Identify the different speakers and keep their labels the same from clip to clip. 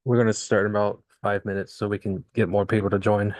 Speaker 1: We're going to start in about 5 minutes so we can get more people to join.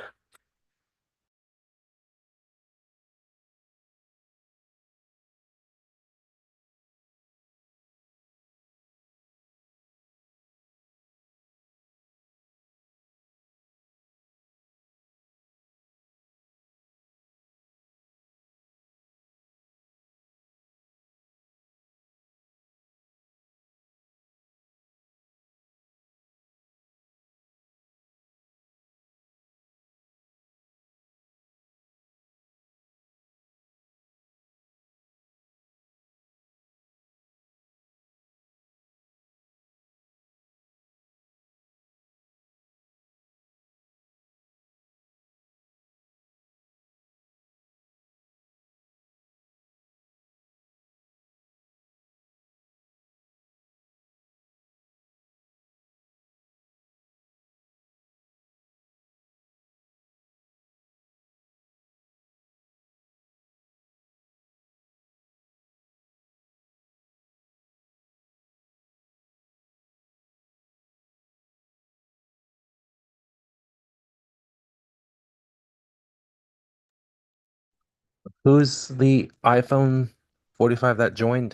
Speaker 1: Who's the iPhone 45 that joined?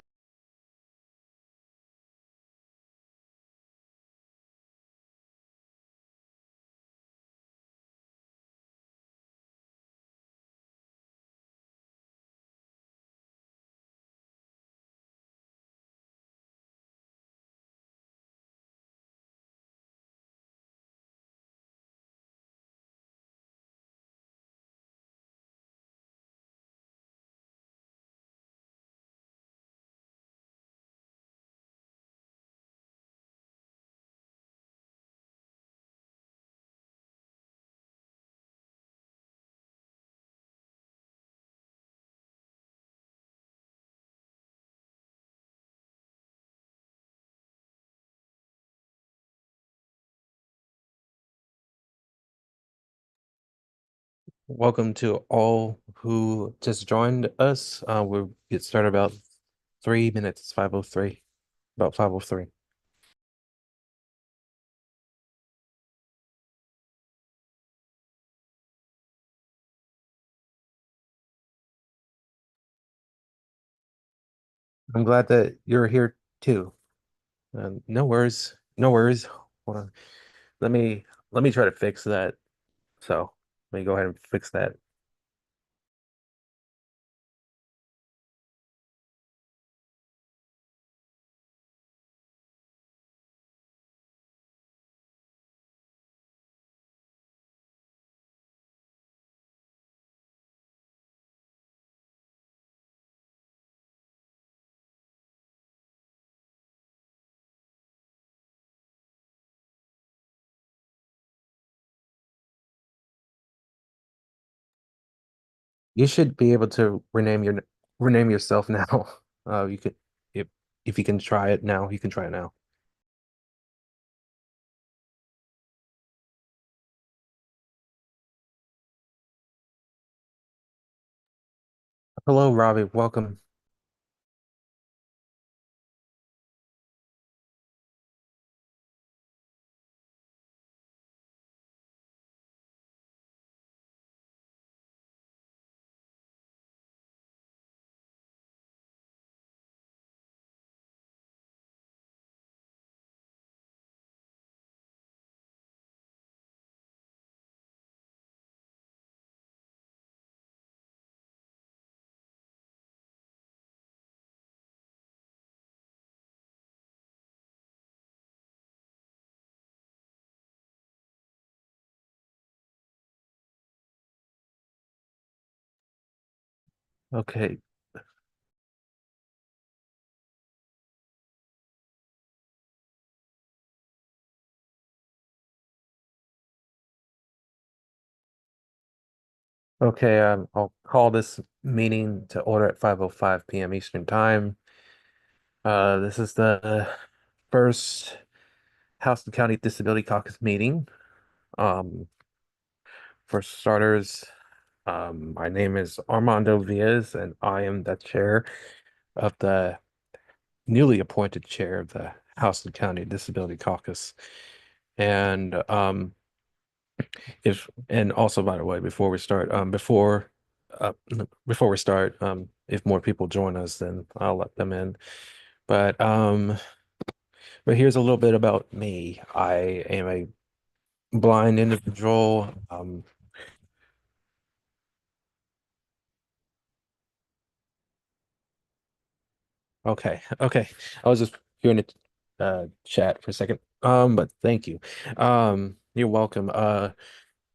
Speaker 1: Welcome to all who just joined us. We'll get started about 3 minutes. It's 5:03, about 5:03. I'm glad that you're here too. No worries. No worries. Hold on. Let me let me try to fix that. So let me go ahead and fix that. You should be able to rename yourself now. You could if you can try it now, you can try it now. Hello, Robbie. Welcome. Okay. Okay, I'll call this meeting to order at 5:05 p.m. Eastern Time. This is the first House and County Disability Caucus meeting. Um, for starters, my name is Armando Villas, and I am the chair of the newly appointed chair of the House and County Disability Caucus. And if and also by the way, before we start, uh before we start, if more people join us, then I'll let them in. But but here's a little bit about me. I am a blind individual. Okay, okay. I was just hearing it chat for a second. But thank you. You're welcome.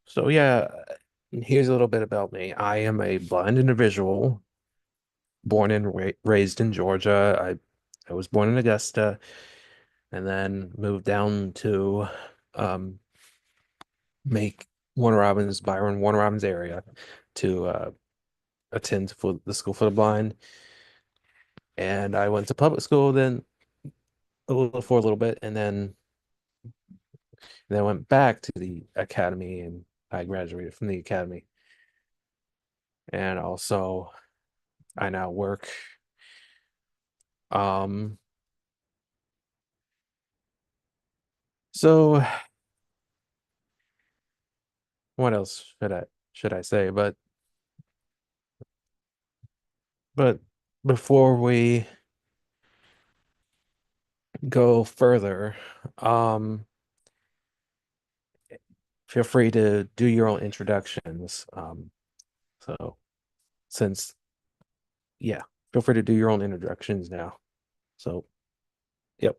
Speaker 1: So yeah, here's a little bit about me. I am a blind individual, born and raised in Georgia. I was born in Augusta and then moved down to um make Warner Robins area to attend for the School for the Blind. And I went to public school then for a little bit, and then went back to the academy, and I graduated from the academy. And also I now work. Um, so what else should I say? But before we go further, um, feel free to do your own introductions. So since yeah, feel free to do your own introductions now. So yep.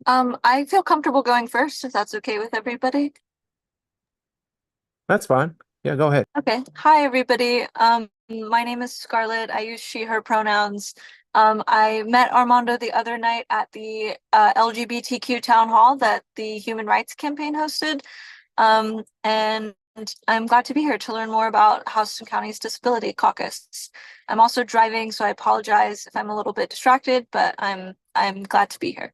Speaker 2: I feel comfortable going first if that's okay with everybody.
Speaker 1: That's fine. Yeah, go ahead.
Speaker 2: Okay. Hi, everybody. My name is Scarlett. I use she, her pronouns. I met Armando the other night at the LGBTQ town hall that the Human Rights Campaign hosted. And I'm glad to be here to learn more about Houston County's Disability Caucus. I'm also driving, so I apologize if I'm a little bit distracted, but I'm glad to be here.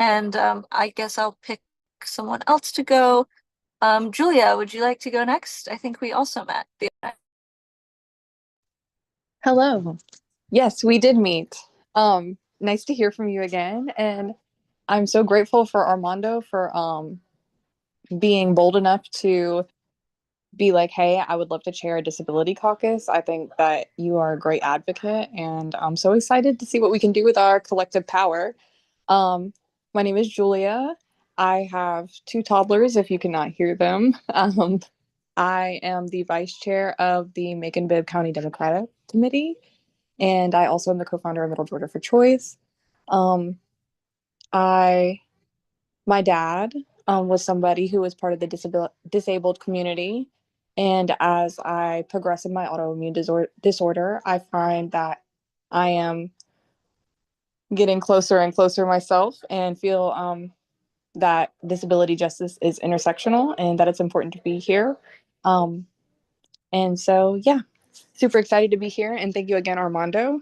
Speaker 2: And I guess I'll pick someone else to go. Julia, would you like to go next? I think we also met the other night.
Speaker 3: Hello. Yes, we did meet. Nice to hear from you again. And I'm so grateful for Armando for being bold enough to be like, hey, I would love to chair a disability caucus. I think that you are a great advocate, and I'm so excited to see what we can do with our collective power. Um, my name is Julia. I have two toddlers, if you cannot hear them. I am the vice chair of the Macon-Bibb County Democratic Committee, and I also am the co-founder of Middle Georgia for Choice. Um, I my dad was somebody who was part of the disabled community, and as I progress in my autoimmune disorder, I find that I am getting closer and closer myself, and feel that disability justice is intersectional and that it's important to be here. Um, and so, yeah, super excited to be here, and thank you again, Armando.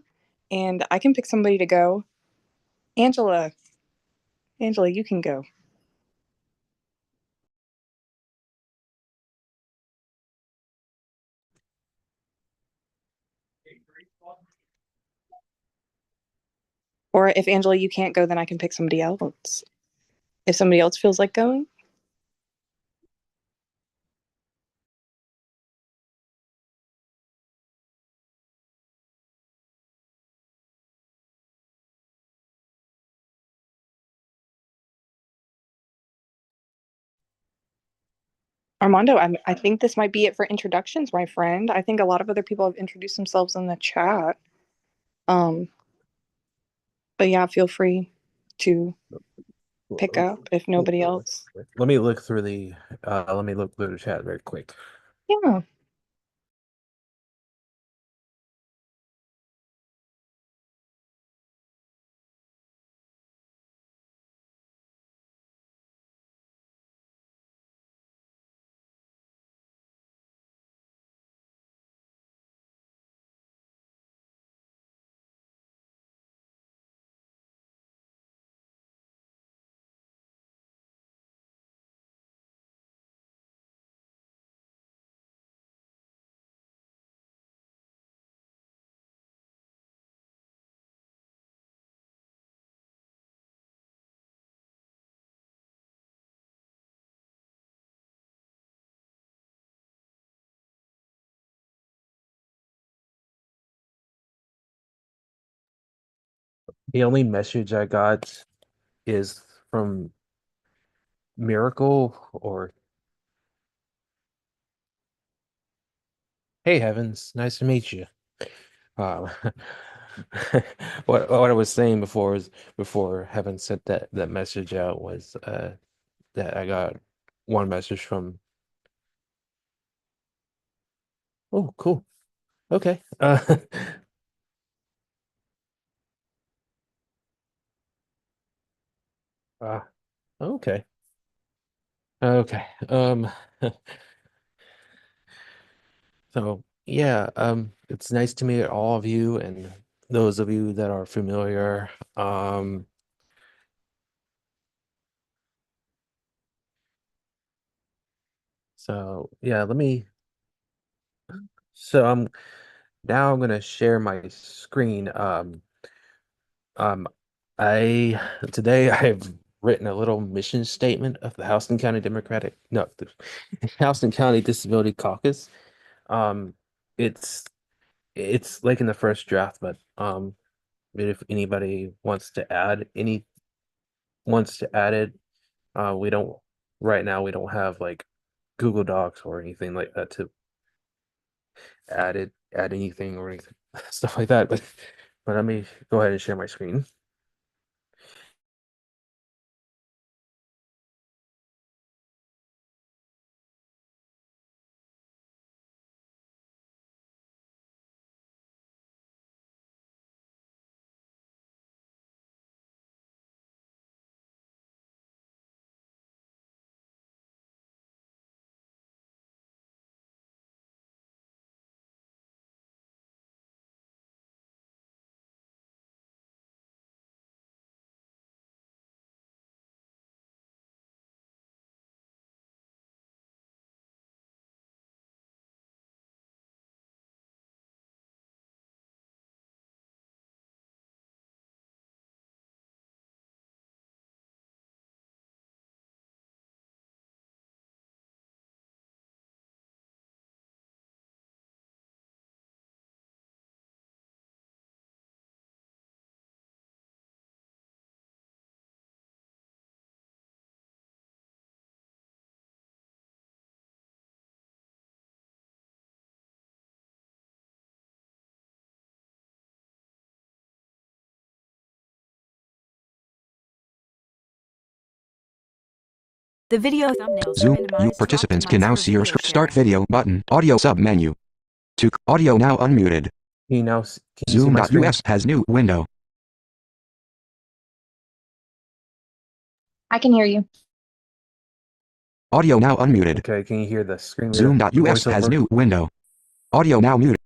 Speaker 3: And I can pick somebody to go. Angela, Angela, you can go. Or if Angela, you can't go, then I can pick somebody else. If somebody else feels like going. Armando, I think this might be it for introductions, my friend. I think a lot of other people have introduced themselves in the chat. Um, but yeah, feel free to pick up if nobody else.
Speaker 1: Let me look through the let me look through the chat very quick.
Speaker 3: Yeah.
Speaker 1: The only message I got is from Miracle or Hey Heavens, nice to meet you. Uh, what I was saying before is before Heaven sent that message out was that I got one message from. Oh, cool. Okay. Uh okay. Okay. So yeah, it's nice to meet all of you and those of you that are familiar. So yeah, so I'm gonna share my screen. Um, I today I've written a little mission statement of the Houston County Democratic, no, the Houston County Disability Caucus. Um, it's it's like in the first draft, but if anybody wants to add it, we don't right now we don't have like Google Docs or anything like that to add anything or anything stuff like that. But let me go ahead and share my screen.
Speaker 4: The video thumbnails are
Speaker 5: Zoom. You
Speaker 4: minimized to
Speaker 5: participants can
Speaker 4: optimize
Speaker 5: now
Speaker 4: for
Speaker 5: see your
Speaker 4: video
Speaker 5: start
Speaker 4: sharing.
Speaker 5: video button. Audio sub menu. To audio now unmuted.
Speaker 1: Can you see my screen?
Speaker 5: Zoom.us has new window.
Speaker 3: I can hear you.
Speaker 5: Audio now unmuted.
Speaker 1: Okay, can you hear the screen reader, the
Speaker 5: Zoom.us has
Speaker 1: voiceover?
Speaker 5: new window. Audio now muted.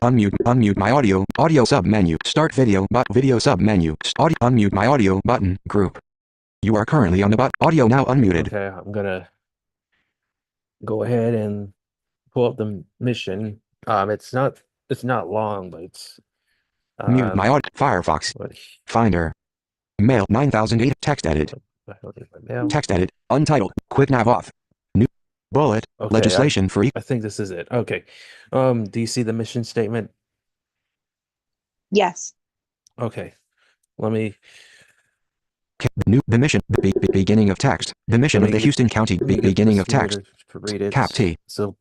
Speaker 5: Unmute my audio. Audio sub menu. Start video but video sub menu. Audio unmute my audio button. Group. You are currently on the audio now unmuted.
Speaker 1: Okay, I'm gonna go ahead and pull up the mission. It's not long, but it's
Speaker 5: Mute my
Speaker 1: um
Speaker 5: audio. Firefox.
Speaker 1: what
Speaker 5: Finder. Mail 9008. Text edit.
Speaker 1: I don't need my mail.
Speaker 5: Text edit. Untitled. Quick nav off. New. Bullet.
Speaker 1: Okay,
Speaker 5: Legislation for
Speaker 1: I think this is it. Okay. Do you see the mission statement?
Speaker 3: Yes.
Speaker 1: Okay. Let me
Speaker 5: The mission. Beginning of text. The mission
Speaker 1: let
Speaker 5: of
Speaker 1: me
Speaker 5: the
Speaker 1: get
Speaker 5: Houston County.
Speaker 1: let me get the
Speaker 5: Beginning of
Speaker 1: screen
Speaker 5: text.
Speaker 1: reader to read it.
Speaker 5: Cap T.
Speaker 1: So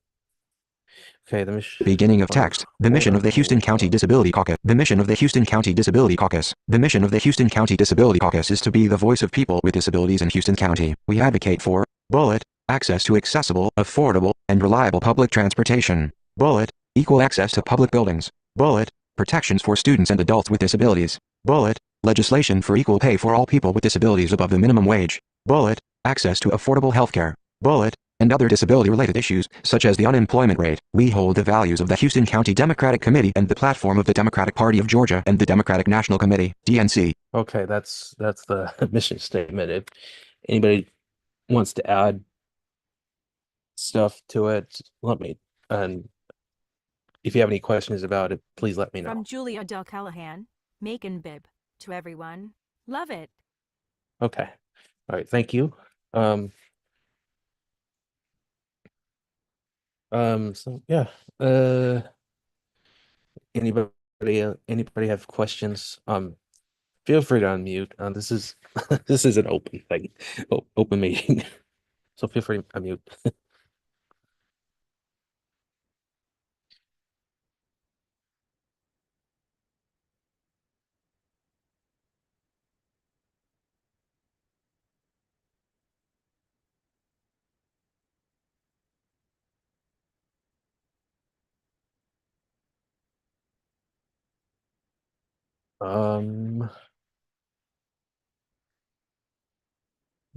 Speaker 1: okay, the mission.
Speaker 5: Beginning of text. The mission of the Houston County Disability Caucus. The mission of the Houston County Disability Caucus. The mission of the Houston County Disability Caucus is to be the voice of people with disabilities in Houston County. We advocate for bullet access to accessible, affordable, and reliable public transportation. Bullet equal access to public buildings. Bullet protections for students and adults with disabilities. Bullet legislation for equal pay for all people with disabilities above the minimum wage. Bullet access to affordable healthcare. Bullet and other disability-related issues, such as the unemployment rate. We hold the values of the Houston County Democratic Committee and the platform of the Democratic Party of Georgia and the Democratic National Committee, DNC.
Speaker 1: Okay, that's the mission statement. If anybody wants to add stuff to it, let me. And if you have any questions about it, please let me know.
Speaker 4: From Julia Del Callahan, Macon Bib. To everyone, love it.
Speaker 1: Okay. All right, thank you. Um, So yeah. Uh, anybody have questions? Feel free to unmute. This is this is an open thing, open meeting. So feel free to unmute.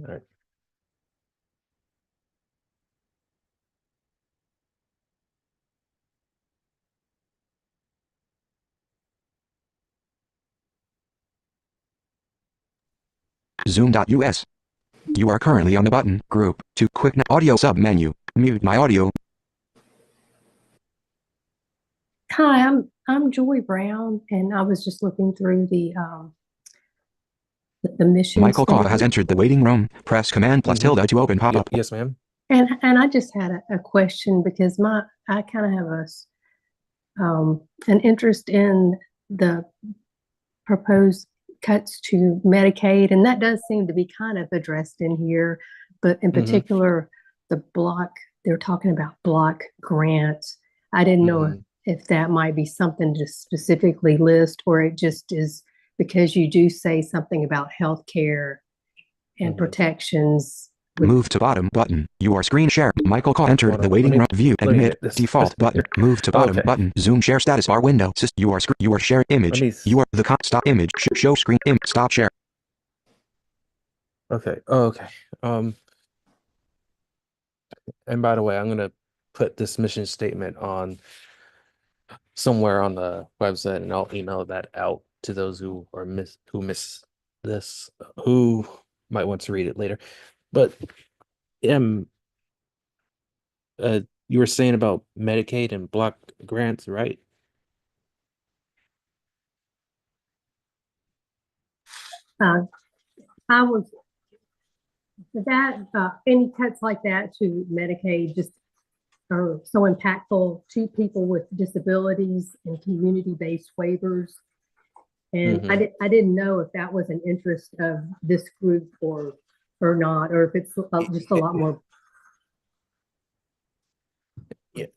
Speaker 1: All right.
Speaker 5: Zoom.us. You are currently on the button, group, to quick audio sub menu. Mute my audio.
Speaker 6: Hi, I'm Joy Brown, and I was just looking through the mission
Speaker 5: Michael Koffa has
Speaker 6: statement,
Speaker 5: entered the waiting room. Press Command plus tilde to open pop-up.
Speaker 1: Yes, ma'am.
Speaker 6: and I just had a question because I kind of have an interest in the proposed cuts to Medicaid, and that does seem to be kind of addressed in here, but in particular, the block, they're talking about block grants. I didn't know if that might be something to specifically list, or it just is because you do say something about healthcare and protections.
Speaker 5: Move to bottom button. You are screen share. Michael Koffa entered the waiting room. View and mid. Default button. Move to bottom button. Zoom share status bar window. You are share image. You are the stop image. Show screen. Stop share.
Speaker 1: Okay. Okay. And by the way, I'm gonna put this mission statement on somewhere on the website, and I'll email that out to those who miss this, who might want to read it later. But um, you were saying about Medicaid and block grants, right?
Speaker 6: I was that any cuts like that to Medicaid just are so impactful to people with disabilities and community-based waivers. And I didn't know if that was an interest of this group or not, or if it's just a lot more.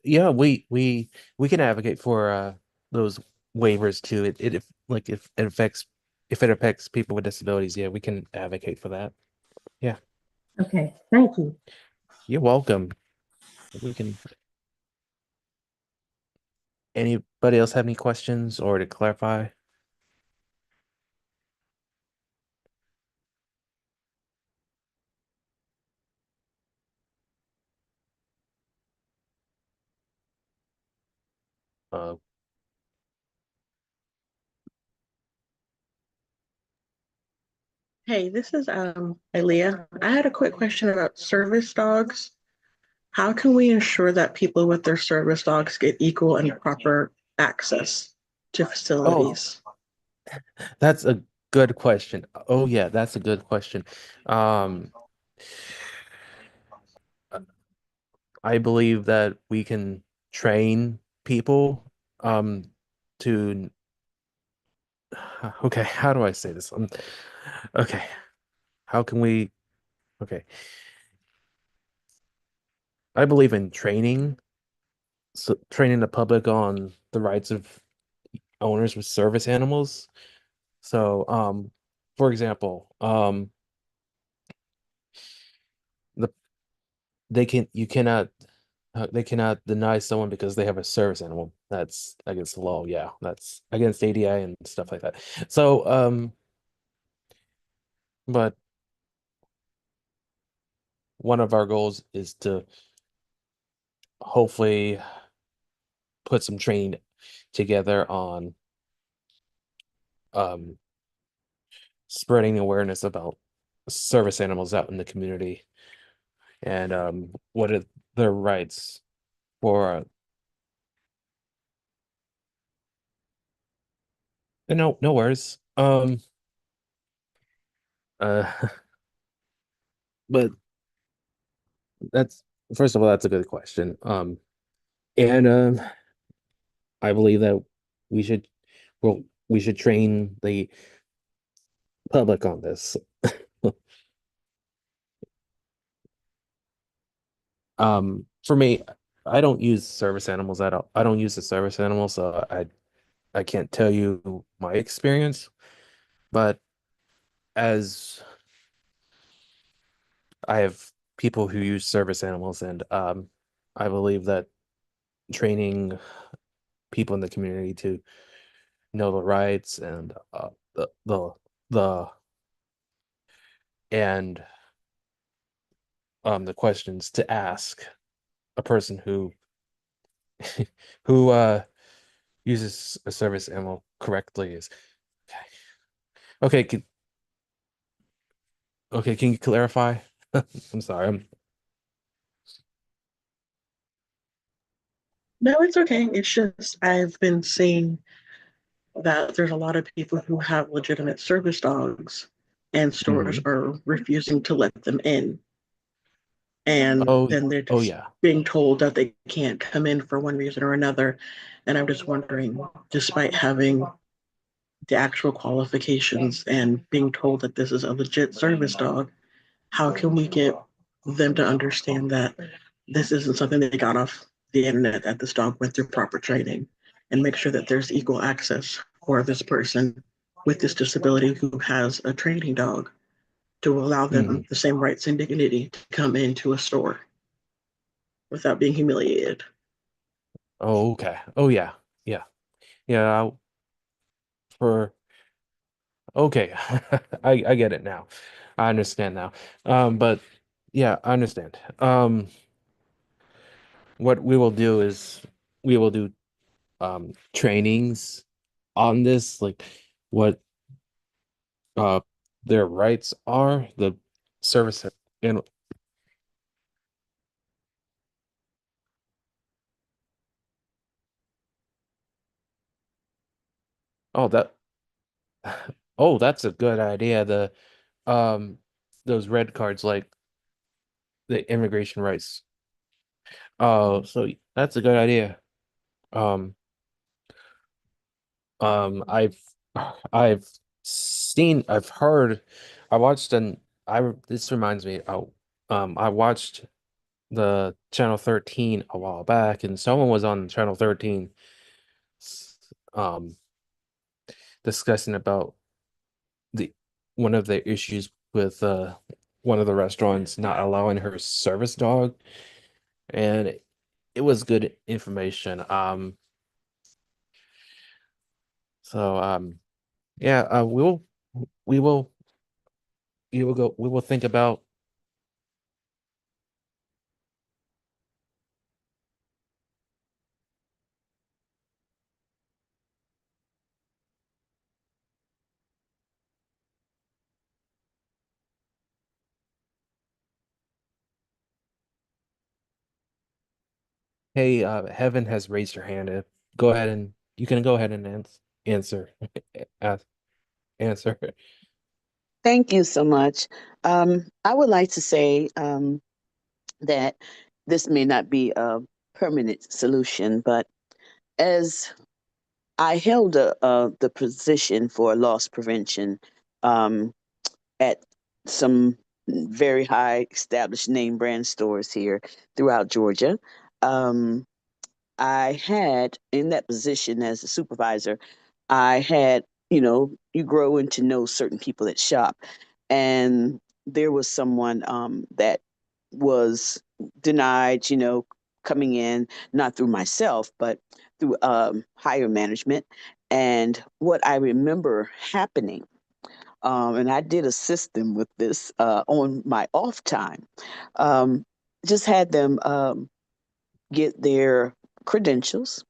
Speaker 1: Yeah, we can advocate for those waivers too. If it affects people with disabilities, yeah, we can advocate for that. Yeah,
Speaker 6: Okay, thank you.
Speaker 1: you're welcome. We can. Anybody else have any questions or to clarify? Uh,
Speaker 7: Hey, this is Aaliyah. I had a quick question about service dogs. How can we ensure that people with their service dogs get equal and proper access to
Speaker 1: oh,
Speaker 7: facilities?
Speaker 1: that's a good question. Oh yeah, that's a good question. Um, I believe that we can train people to okay, how do I say this? Okay, how can we okay. I believe in training, so training the public on the rights of owners with service animals. So, for example, the they can you cannot they cannot deny someone because they have a service animal. That's against the law. Yeah, that's against ADA and stuff like that. So, but one of our goals is to hopefully put some training together on um spreading awareness about service animals out in the community and what are their rights for no worries. Uh but that's first of all, that's a good question. And I believe that we should, we should train the public on this. For me, I don't use service animals at all. I don't use the service animals, so I can't tell you my experience. But as I have people who use service animals, and I believe that training people in the community to know the rights and the and the questions to ask a person who who uses a service animal correctly is okay. Okay, okay, can you clarify? I'm sorry.
Speaker 7: No, it's okay. It's just I've been seeing that there's a lot of people who have legitimate service dogs and stores
Speaker 1: Mhm.
Speaker 7: are refusing to let them in. And
Speaker 1: Oh,
Speaker 7: then they're
Speaker 1: oh
Speaker 7: just
Speaker 1: yeah.
Speaker 7: being told that they can't come in for one reason or another. And I'm just wondering, despite having the actual qualifications and being told that this is a legit service dog, how can we get them to understand that this isn't something they got off the internet, that this dog went through proper training, and make sure that there's equal access for this person with this disability who has a training dog to allow them
Speaker 1: Mhm.
Speaker 7: the same rights and dignity to come into a store without being humiliated.
Speaker 1: Oh, okay. Oh yeah. Yeah. Yeah, for okay. I get it now. I understand now. But yeah, I understand. What we will do is we will do trainings on this, like what uh their rights are, the service and oh that oh that's a good idea. The um those red cards like the immigration rights. Oh, so that's a good idea. Um I've I've I've heard, I watched and I this reminds me, oh, I watched the Channel 13 a while back, and someone was on Channel 13 um discussing about the one of the issues with one of the restaurants not allowing her service dog, and it was good information. So yeah, we will we will think about. Hey, Heaven has raised her hand. Go ahead and you can go ahead and answer. Ask, answer.
Speaker 8: Thank you so much. I would like to say that this may not be a permanent solution, but as I held the position for loss prevention um, at some very high established name brand stores here throughout Georgia. Um, I had in that position as a supervisor, I had, you grow into know certain people that shop. And there was someone that was denied, coming in, not through myself, but through higher management. And what I remember happening, and I did assist them with this on my off time, um, just had them get their credentials,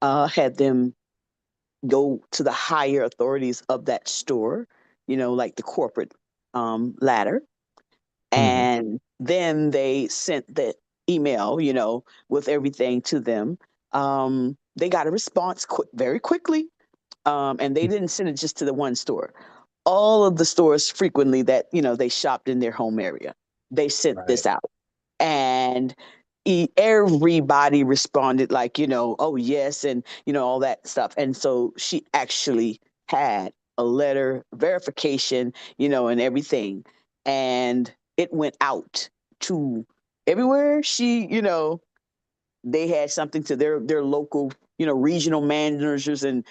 Speaker 8: had them go to the higher authorities of that store, like the corporate ladder.
Speaker 1: Hmm.
Speaker 8: And then they sent the email, with everything to them. They got a response very quickly. And they didn't send it just to the one store. All of the stores frequently that, they shopped in their home area, they sent
Speaker 1: Right.
Speaker 8: this out. And everybody responded like, oh yes, and all that stuff. And so she actually had a letter verification, and everything. And it went out to everywhere they had something to their local, regional managers, and,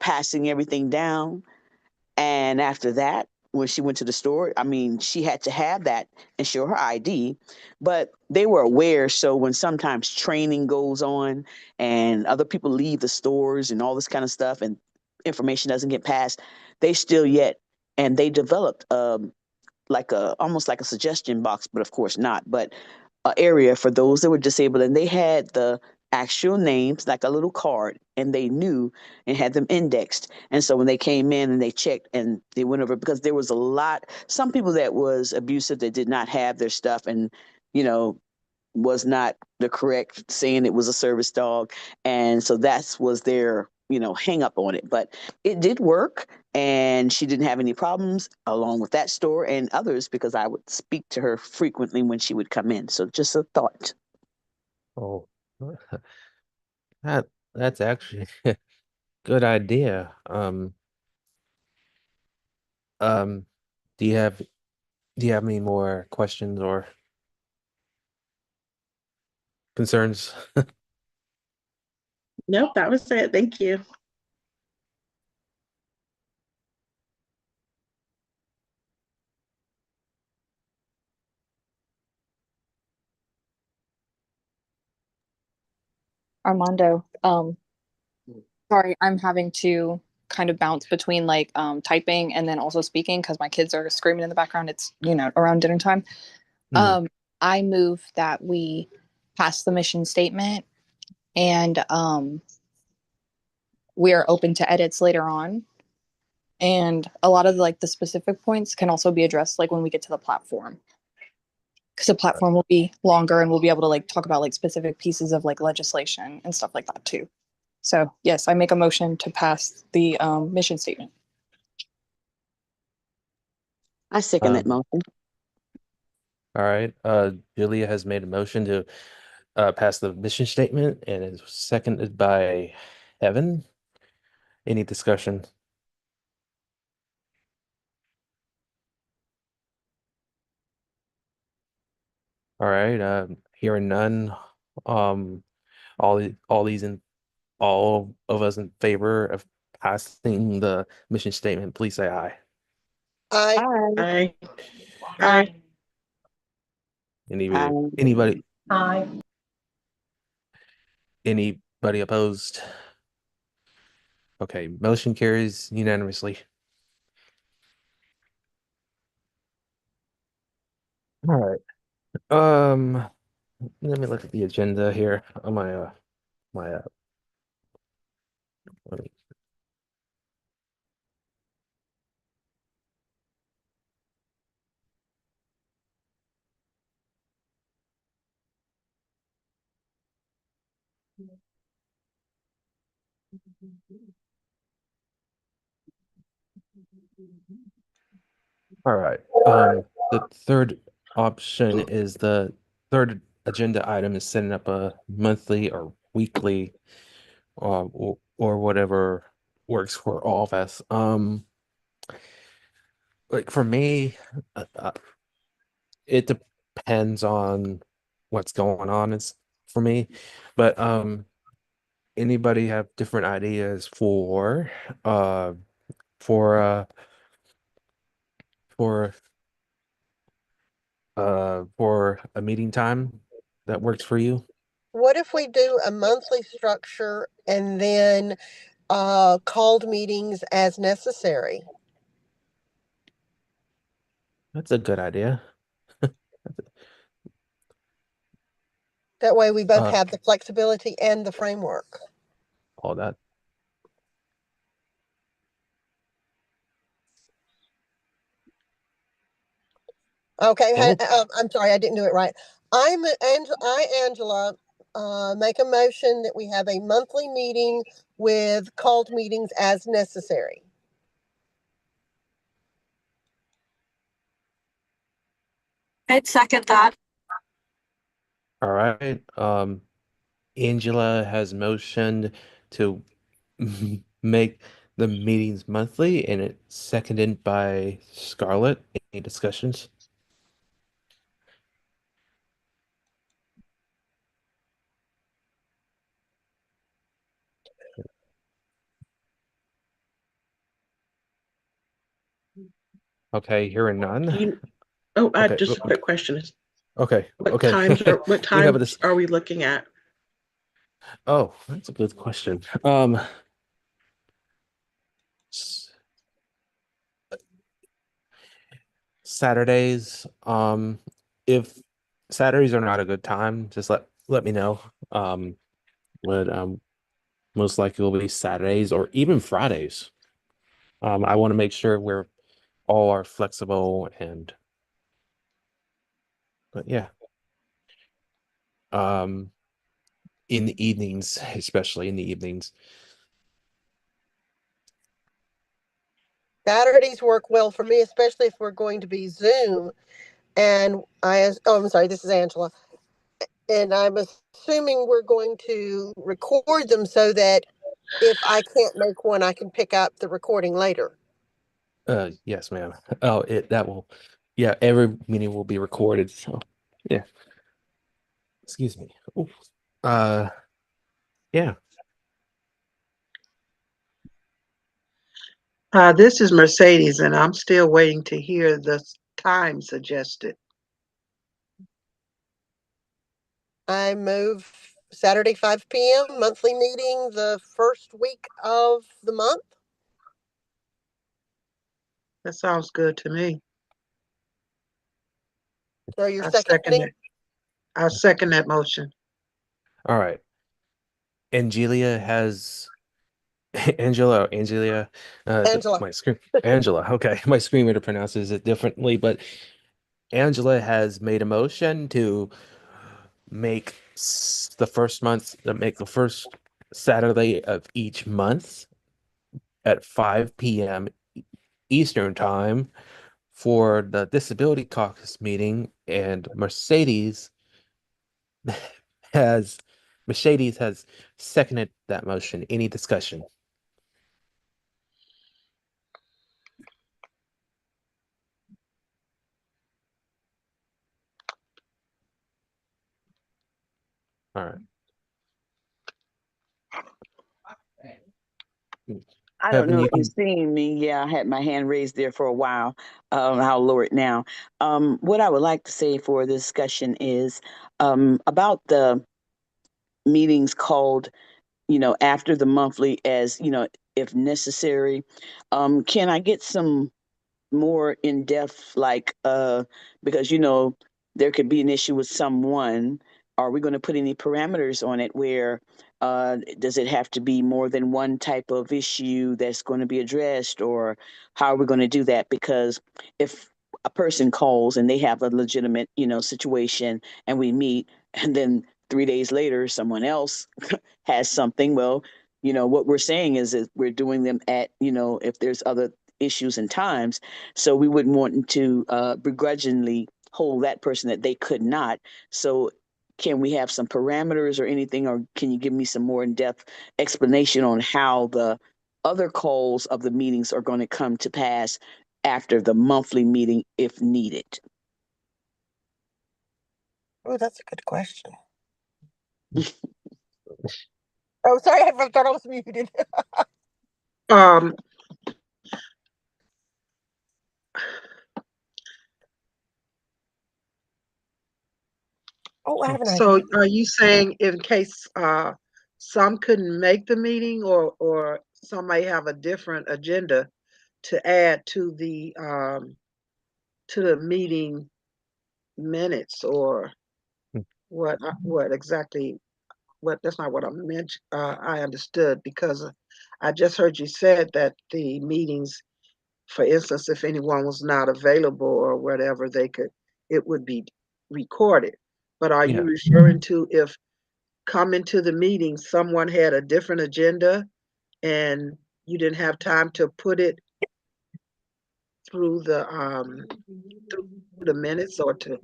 Speaker 8: passing everything down. And after that, when she went to the store, I mean, she had to have that and show her ID, but they were aware. So when sometimes training goes on and other people leave the stores and all this kind of stuff and information doesn't get passed, they still yet, and they developed like almost like a suggestion box, but of course not, but an area for those that were disabled, and they had the actual names, like a little card, and they knew and had them indexed. And so when they came in and they checked and they went over, because there was some people that was abusive that did not have their stuff, and you know was not the correct saying it was a service dog. And so that was their, hang up on it. But it did work, and she didn't have any problems along with that store and others, because I would speak to her frequently when she would come in. So just a thought.
Speaker 1: Oh, that that's actually a good idea. Um, do you have any more questions or concerns?
Speaker 7: Nope, that was it. Thank you.
Speaker 3: Armando, sorry, I'm having to kind of bounce between like typing and then also speaking because my kids are screaming in the background. It's, around dinner time.
Speaker 1: Mhm.
Speaker 3: I move that we pass the mission statement, and we are open to edits later on. And a lot of like the specific points can also be addressed like when we get to the platform, because the platform will be longer and we'll be able to like talk about like specific pieces of like legislation and stuff like that too. So yes, I make a motion to pass the mission statement.
Speaker 8: I second that
Speaker 1: Um,
Speaker 8: motion.
Speaker 1: all right. Julia has made a motion to pass the mission statement and is seconded by Evan. Any discussion? All right. Hearing none. Um, all of us in favor of passing the mission statement, please say aye.
Speaker 9: Aye.
Speaker 8: Aye.
Speaker 7: Aye.
Speaker 6: Aye.
Speaker 7: Aye.
Speaker 1: Anybody,
Speaker 8: Aye.
Speaker 1: anybody,
Speaker 6: Aye.
Speaker 1: anybody opposed? Okay, motion carries unanimously. All right. Um, Let me look at the agenda here on my let me- all right. The third option is the third agenda item is setting up a monthly or weekly or whatever works for all of us. Like for me, it depends on what's going on. It's for me, but anybody have different ideas uh for uh for for a meeting time that works for you?
Speaker 9: What if we do a monthly structure and then called meetings as necessary?
Speaker 1: That's a good idea.
Speaker 9: That way we both
Speaker 1: Uh,
Speaker 9: have the flexibility and the framework.
Speaker 1: all that.
Speaker 9: Okay,
Speaker 1: Well,
Speaker 9: I'm sorry, I didn't do it right. Angela, make a motion that we have a monthly meeting with called meetings as necessary.
Speaker 2: I'd second that.
Speaker 1: All right. Angela has motioned to make the meetings monthly, and it's seconded by Scarlett. Any discussions? Okay, hearing none.
Speaker 7: You, oh,
Speaker 1: Okay,
Speaker 7: just a quick question.
Speaker 1: okay,
Speaker 7: What
Speaker 1: okay.
Speaker 7: times are what
Speaker 1: We have
Speaker 7: times
Speaker 1: this.
Speaker 7: are we looking at?
Speaker 1: Oh, that's a good question. S- Saturdays. If Saturdays are not a good time, just let me know. But most likely will be Saturdays or even Fridays. I want to make sure we're all are flexible and but yeah. Um, in the evenings, especially in the evenings.
Speaker 9: Saturdays work well for me, especially if we're going to be Zoom. And I'm sorry, this is Angela. And I'm assuming we're going to record them so that if I can't make one, I can pick up the recording later.
Speaker 1: Yes, ma'am. Oh, it that will, yeah, every meeting will be recorded. So, yeah. Excuse me. Ooh. Uh, yeah.
Speaker 10: This is Mercedes, and I'm still waiting to hear the time suggested.
Speaker 9: I move Saturday, 5 p.m., monthly meeting the first week of the month.
Speaker 10: That sounds good to me.
Speaker 9: So you're
Speaker 10: I second
Speaker 9: seconding?
Speaker 10: it. I second that motion.
Speaker 1: All right. Angelia has Angela or Angelia.
Speaker 9: Angela.
Speaker 1: My screen Angela. Okay, my screen reader pronounces it differently, but Angela has made a motion to make the first Saturday of each month at 5 p.m. Eastern time for the Disability Caucus meeting, and has Mercedes has seconded that motion. Any discussion? All right.
Speaker 8: I don't
Speaker 1: Kevin,
Speaker 8: know
Speaker 1: you
Speaker 8: if you've
Speaker 1: can.
Speaker 8: seen me. Yeah, I had my hand raised there for a while. I'll lower it now. What I would like to say for the discussion is about the meetings called, after the monthly, as if necessary. Can I get some more in depth, like because there could be an issue with someone. Are we going to put any parameters on it where does it have to be more than one type of issue that's going to be addressed, or how are we going to do that? Because if a person calls and they have a legitimate situation, and we meet, and then 3 days later someone else has something, well, what we're saying is that we're doing them at, if there's other issues and times, so we wouldn't want to begrudgingly hold that person that they could not. So can we have some parameters or anything, or can you give me some more in-depth explanation on how the other calls of the meetings are going to come to pass after the monthly meeting if needed?
Speaker 9: Oh, that's a good question. Oh, sorry, I thought I was muted.
Speaker 10: Um,
Speaker 9: Oh, I have an
Speaker 10: so
Speaker 9: idea.
Speaker 10: are you saying in case some couldn't make the meeting, or some may have a different agenda to add to the meeting minutes, or what exactly? What That's not what I meant. I understood because I just heard you said that the meetings, for instance, if anyone was not available or whatever, it would be recorded. But are you
Speaker 1: Yeah.
Speaker 10: referring to if coming to the meeting, someone had a different agenda and you didn't have time to put it through through the minutes, or to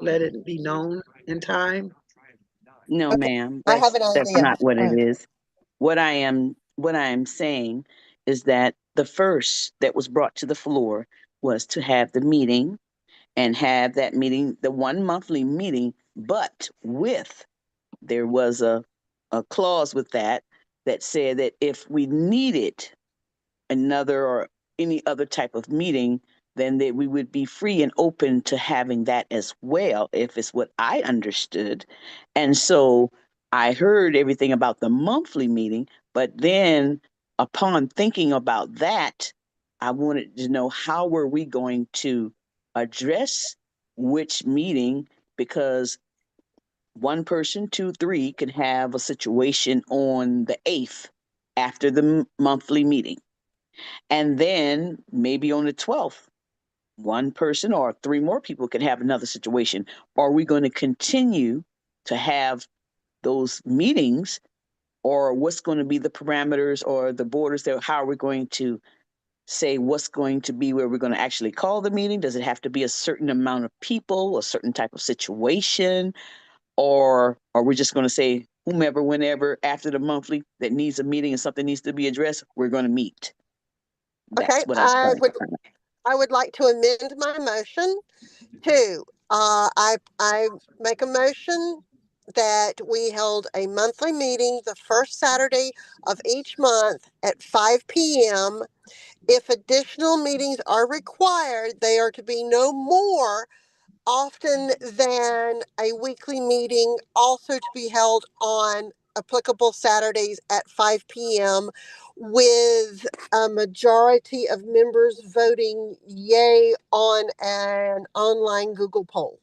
Speaker 10: let it be known in time?
Speaker 8: No,
Speaker 9: Okay,
Speaker 8: ma'am,
Speaker 9: I have an
Speaker 8: that's
Speaker 9: idea.
Speaker 8: not what it
Speaker 3: Okay.
Speaker 8: is. What I am saying is that the first that was brought to the floor was to have the meeting and have that meeting, the one monthly meeting, but with there was a clause with that that said that if we needed another or any other type of meeting, then that we would be free and open to having that as well, if it's what I understood. And so I heard everything about the monthly meeting, but then upon thinking about that, I wanted to know how were we going to address which meeting, because one person, two, three can have a situation on the 8th after the monthly meeting. And then maybe on the 12th, one person or three more people can have another situation. Are we going to continue to have those meetings, or what's going to be the parameters or the borders there? How are we going to say what's going to be where we're going to actually call the meeting? Does it have to be a certain amount of people, a certain type of situation? Or are we just going to say whomever, whenever, after the monthly that needs a meeting and something needs to be addressed, we're going to meet?
Speaker 9: Okay,
Speaker 8: That's what I'm trying to find.
Speaker 9: I would like to amend my motion to, I make a motion that we held a monthly meeting the first Saturday of each month at 5 p.m. If additional meetings are required, they are to be no more often than a weekly meeting, also to be held on applicable Saturdays at 5 p.m. with a majority of members voting yay on an online Google poll.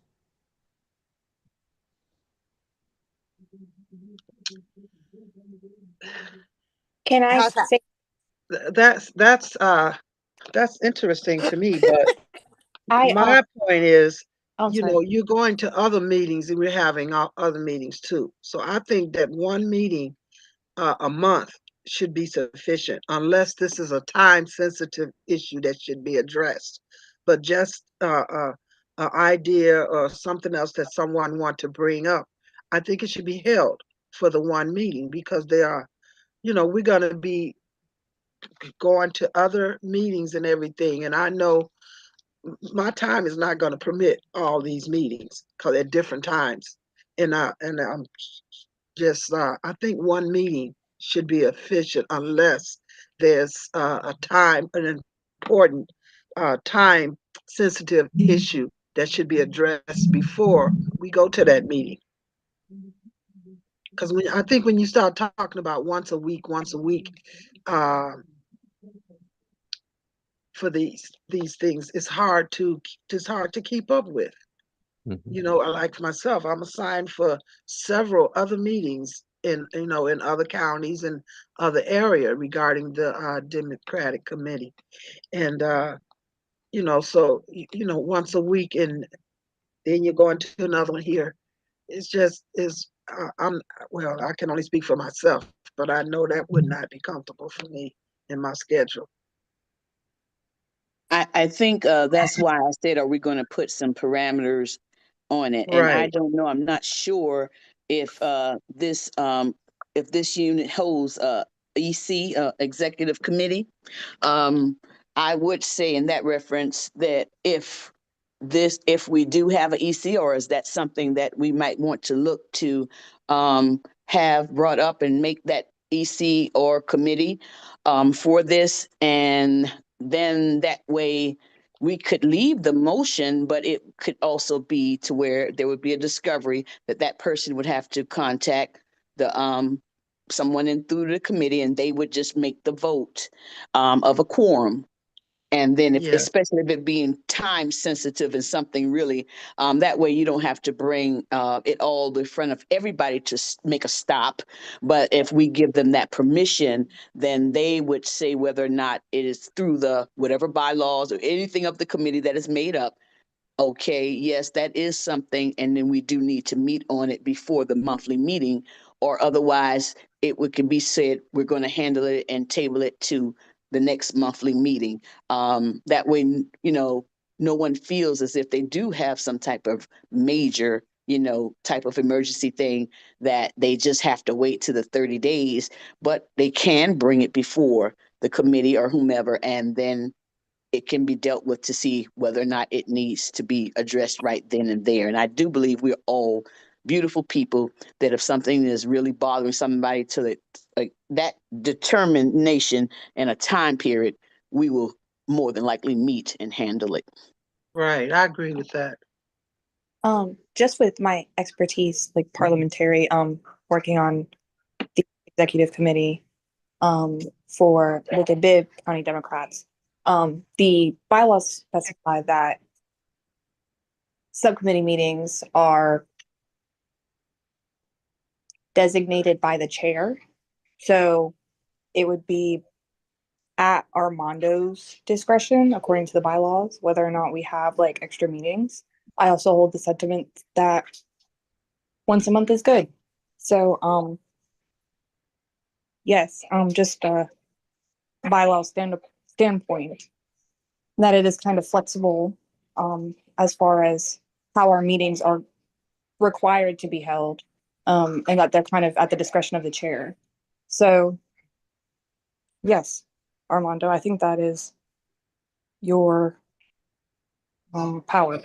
Speaker 3: Can I
Speaker 9: How's that?
Speaker 3: say
Speaker 10: That's interesting to me, but
Speaker 3: I
Speaker 10: my point is,
Speaker 3: I'm sorry.
Speaker 10: you're going to other meetings and we're having other meetings too. So I think that one meeting a month should be sufficient, unless this is a time sensitive issue that should be addressed. But just an idea or something else that someone want to bring up, I think it should be held for the one meeting, because they are, we're going to be going to other meetings and everything. And I know my time is not going to permit all these meetings because at different times. And I'm just I think one meeting should be efficient unless there's an important time sensitive issue that should be addressed before we go to that meeting. Because I think when you start talking about once a week, uh, for these things, it's hard to keep up with.
Speaker 1: Mhm.
Speaker 10: Like myself, I'm assigned for several other meetings in other counties and other area regarding the Democratic Committee. And so once a week, and then you're going to another one here. It's just is I'm well, I can only speak for myself, but I know that would not be comfortable for me in my schedule.
Speaker 8: I think that's why I said, are we going to put some parameters on it? And I
Speaker 10: Right.
Speaker 8: don't know. I'm not sure if if this unit holds EC, executive committee. Um, I would say in that reference that if we do have an EC, or is that something that we might want to look to have brought up and make that EC or committee for this, and then that way we could leave the motion, but it could also be to where there would be a discovery that that person would have to contact the someone in through the committee, and they would just make the vote of a quorum. And then, if
Speaker 10: Yeah.
Speaker 8: especially if it being time sensitive and something really, that way you don't have to bring it all in front of everybody to make a stop. But if we give them that permission, then they would say whether or not it is through the whatever bylaws or anything of the committee that is made up. Okay, yes, that is something, and then we do need to meet on it before the monthly meeting, or otherwise can be said we're going to handle it and table it to the next monthly meeting. That way, no one feels as if they do have some type of major type of emergency thing that they just have to wait to the 30 days, but they can bring it before the committee or whomever, and then it can be dealt with to see whether or not it needs to be addressed right then and there. And I do believe we're all beautiful people that if something is really bothering somebody to that determination and a time period, we will more than likely meet and handle it.
Speaker 10: Right. I agree with that.
Speaker 3: Just with my expertise, like parliamentary, working on the executive committee, for the Bibb County Democrats. The bylaws specify that subcommittee meetings are designated by the chair. So it would be at Armando's discretion, according to the bylaws, whether or not we have like extra meetings. I also hold the sentiment that once a month is good. So, yes, just a bylaw standpoint, that it is kind of flexible, as far as how our meetings are required to be held, and that they're kind of at the discretion of the chair. So, yes, Armando, I think that is your power.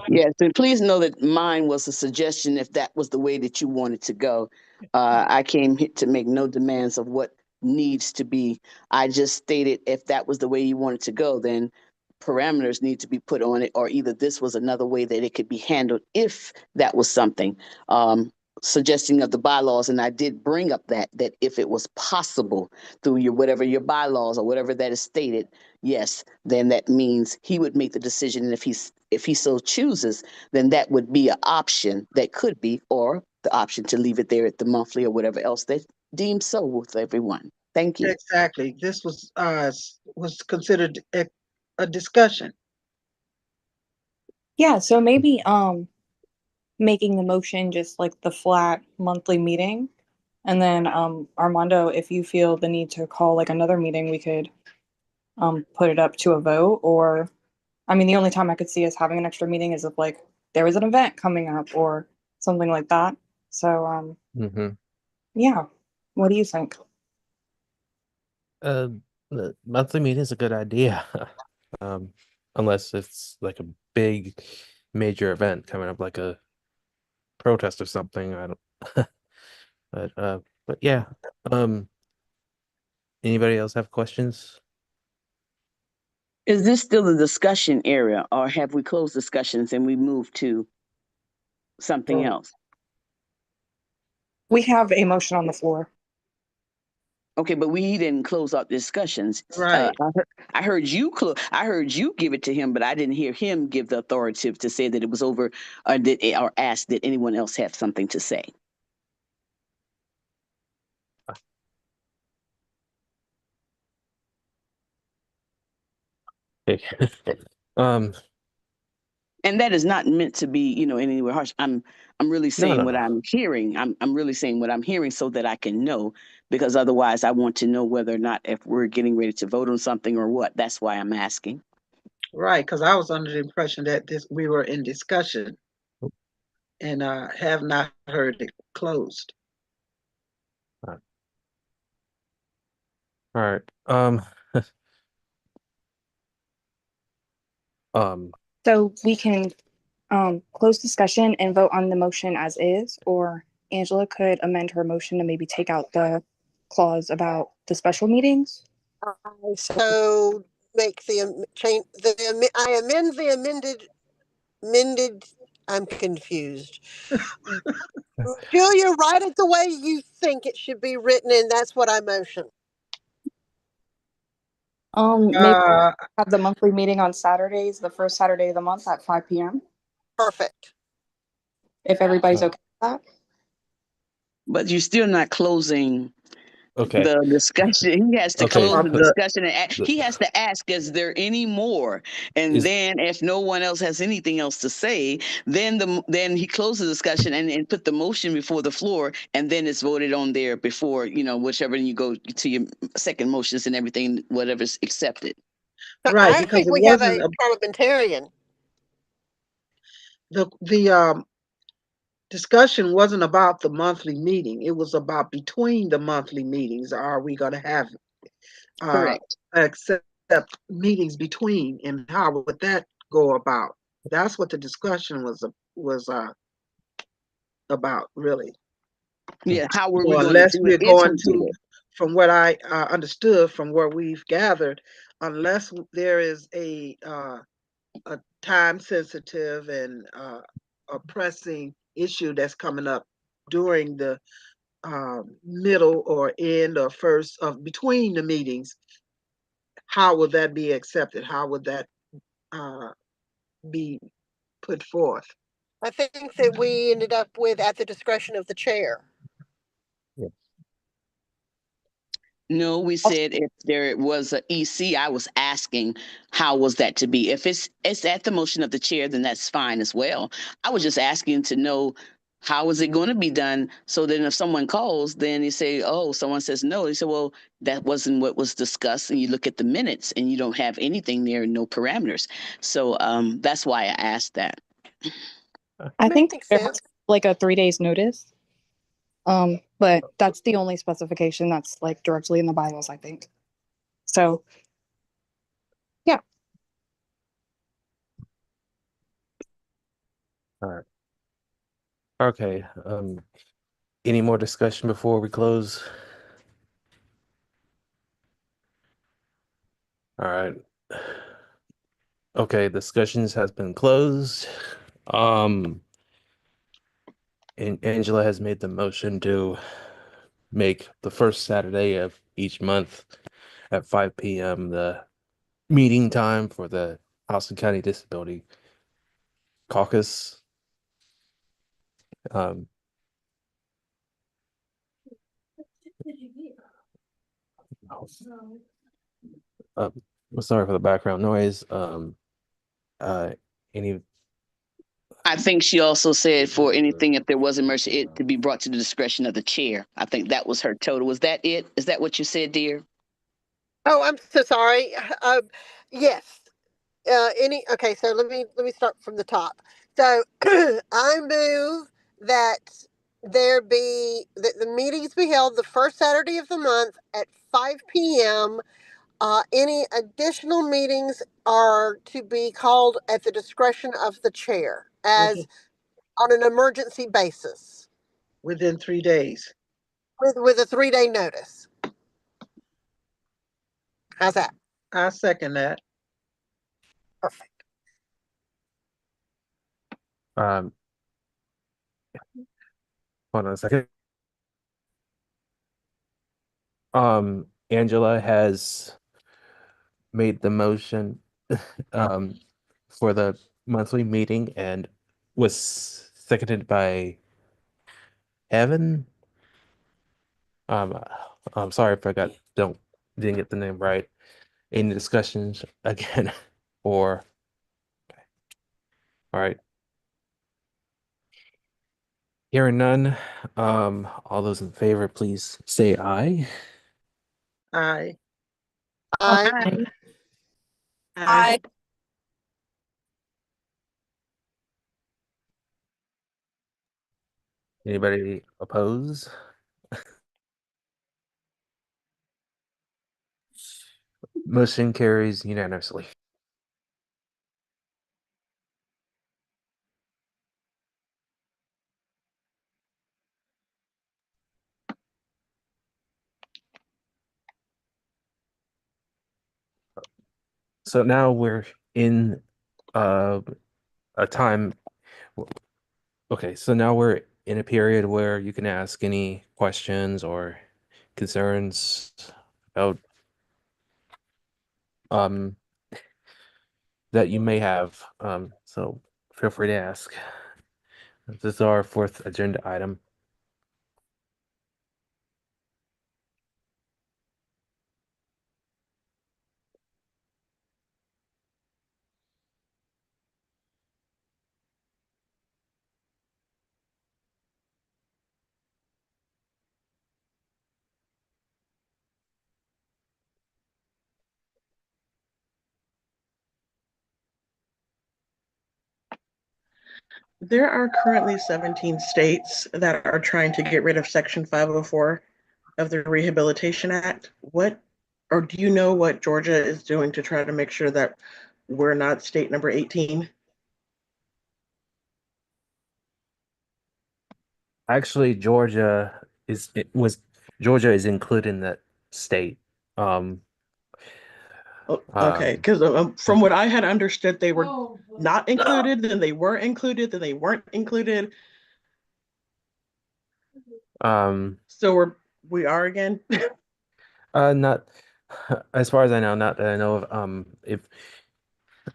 Speaker 8: Yes, and please know that mine was a suggestion if that was the way that you wanted to go. I came here to make no demands of what needs to be. I just stated if that was the way you wanted to go, then parameters need to be put on it, or either this was another way that it could be handled if that was something. Suggesting of the bylaws, and I did bring up that if it was possible through your bylaws or whatever that is stated, yes, then that means he would make the decision. And if he so chooses, then that would be an option that could be, or the option to leave it there at the monthly or whatever else they deem so with everyone. Thank you.
Speaker 10: Exactly. This was considered a discussion.
Speaker 3: Yeah, so maybe making the motion just like the flat monthly meeting. And then Armando, if you feel the need to call like another meeting, we could put it up to a vote. Or I mean, the only time I could see us having an extra meeting is if like there was an event coming up or something like that. So yeah. What do you think?
Speaker 1: The monthly meeting is a good idea. Unless it's like a big major event coming up, like a protest or something. I don't but yeah. Um Anybody else have questions?
Speaker 8: Is this still the discussion area, or have we closed discussions and we moved to something else?
Speaker 3: We have a motion on the floor.
Speaker 8: Okay, but we didn't close out discussions.
Speaker 10: Right.
Speaker 8: I heard you I heard you give it to him, but I didn't hear him give the authoritative to say that it was over, or ask did anyone else have something to say.
Speaker 1: Okay. Um
Speaker 8: And that is not meant to be, anywhere harsh. I'm really saying what
Speaker 1: no.
Speaker 8: I'm hearing. I'm really saying what I'm hearing so that I can know, because otherwise I want to know whether or not if we're getting ready to vote on something or what. That's why I'm asking.
Speaker 10: Right, because I was under the impression that we were in discussion and have not heard it closed.
Speaker 1: All right.
Speaker 3: So we can close discussion and vote on the motion as is, or Angela could amend her motion to maybe take out the clause about the special meetings.
Speaker 9: So make the change. I amend the amended. I'm confused. Julia, write it the way you think it should be written, and that's what I motion.
Speaker 3: Maybe have the monthly meeting on Saturdays, the first Saturday of the month at 5 p.m.
Speaker 9: Perfect.
Speaker 3: If everybody's okay with that.
Speaker 8: But you're still not closing
Speaker 1: Okay.
Speaker 8: the discussion. He has to
Speaker 1: Okay.
Speaker 8: close the discussion, and he has to ask, is there any more? And then if no one else has anything else to say, then he closes the discussion and put the motion before the floor, and then it's voted on there before, whichever you go to your second motions and everything, whatever's accepted.
Speaker 10: Right,
Speaker 9: I
Speaker 10: because
Speaker 9: think we have a parliamentarian.
Speaker 10: the discussion wasn't about the monthly meeting. It was about between the monthly meetings. Are we going to have
Speaker 8: Correct.
Speaker 10: accept meetings between, and how would that go about? That's what the discussion was about, really.
Speaker 8: Yeah. How were we
Speaker 10: So
Speaker 8: going to
Speaker 10: unless
Speaker 8: do it
Speaker 10: we're
Speaker 8: if
Speaker 10: going
Speaker 8: we
Speaker 10: to,
Speaker 8: did?
Speaker 10: from what I understood from what we've gathered, unless there is a time sensitive and a pressing issue that's coming up during the middle or end or first of between the meetings, how would that be accepted? How would that uh, be put forth?
Speaker 9: I think that we ended up with at the discretion of the chair.
Speaker 1: Yeah.
Speaker 8: No, we said if there was a EC, I was asking how was that to be. If it's at the motion of the chair, then that's fine as well. I was just asking to know how is it going to be done. So then if someone calls, then you say, oh, someone says no. You say, well, that wasn't what was discussed. And you look at the minutes and you don't have anything there, no parameters. So that's why I asked that.
Speaker 3: I think
Speaker 9: Makes
Speaker 3: there has
Speaker 9: sense.
Speaker 3: like a 3 days notice. But that's the only specification that's like directly in the bylaws, I think. So yeah.
Speaker 1: All right. Okay. Any more discussion before we close? All right. Okay, discussions has been closed. Um, and Angela has made the motion to make the first Saturday of each month at 5 p.m. the meeting time for the Houston County Disability Caucus. Um, uh, sorry for the background noise. Uh, any
Speaker 8: I think she also said for anything, if there was emergency, it to be brought to the discretion of the chair. I think that was her total. Was that it? Is that what you said, dear?
Speaker 9: Oh, I'm so sorry. Yes. Any okay, so let me start from the top. So I move that that the meetings be held the first Saturday of the month at 5 p.m. Any additional meetings are to be called at the discretion of the chair
Speaker 10: Within,
Speaker 9: as on an emergency basis
Speaker 10: within 3 days.
Speaker 9: with a 3 day notice. How's that?
Speaker 10: I second that.
Speaker 9: Perfect.
Speaker 1: um, hold on a second. Angela has made the motion um for the monthly meeting and was seconded by Evan. Um, I'm sorry if I didn't get the name right. Any discussions again? Or all right, hearing none. All those in favor, please say aye.
Speaker 10: I
Speaker 9: I
Speaker 6: Aye.
Speaker 2: I
Speaker 1: Anybody oppose? Motion carries unanimously. So now we're in uh, a time. Okay, so now we're in a period where you can ask any questions or concerns about um that you may have. So feel free to ask. This is our fourth agenda item.
Speaker 7: There are currently 17 states that are trying to get rid of Section 504 of the Rehabilitation Act. What, or do you know what Georgia is doing to try to make sure that we're not state number 18?
Speaker 1: Actually, Georgia is included in that state. Um,
Speaker 7: Oh, okay,
Speaker 1: um,
Speaker 7: because from what I had understood, they were not included, then they were included, then they weren't included.
Speaker 1: um,
Speaker 7: So we are again.
Speaker 1: not as far as I know, not that I know of. If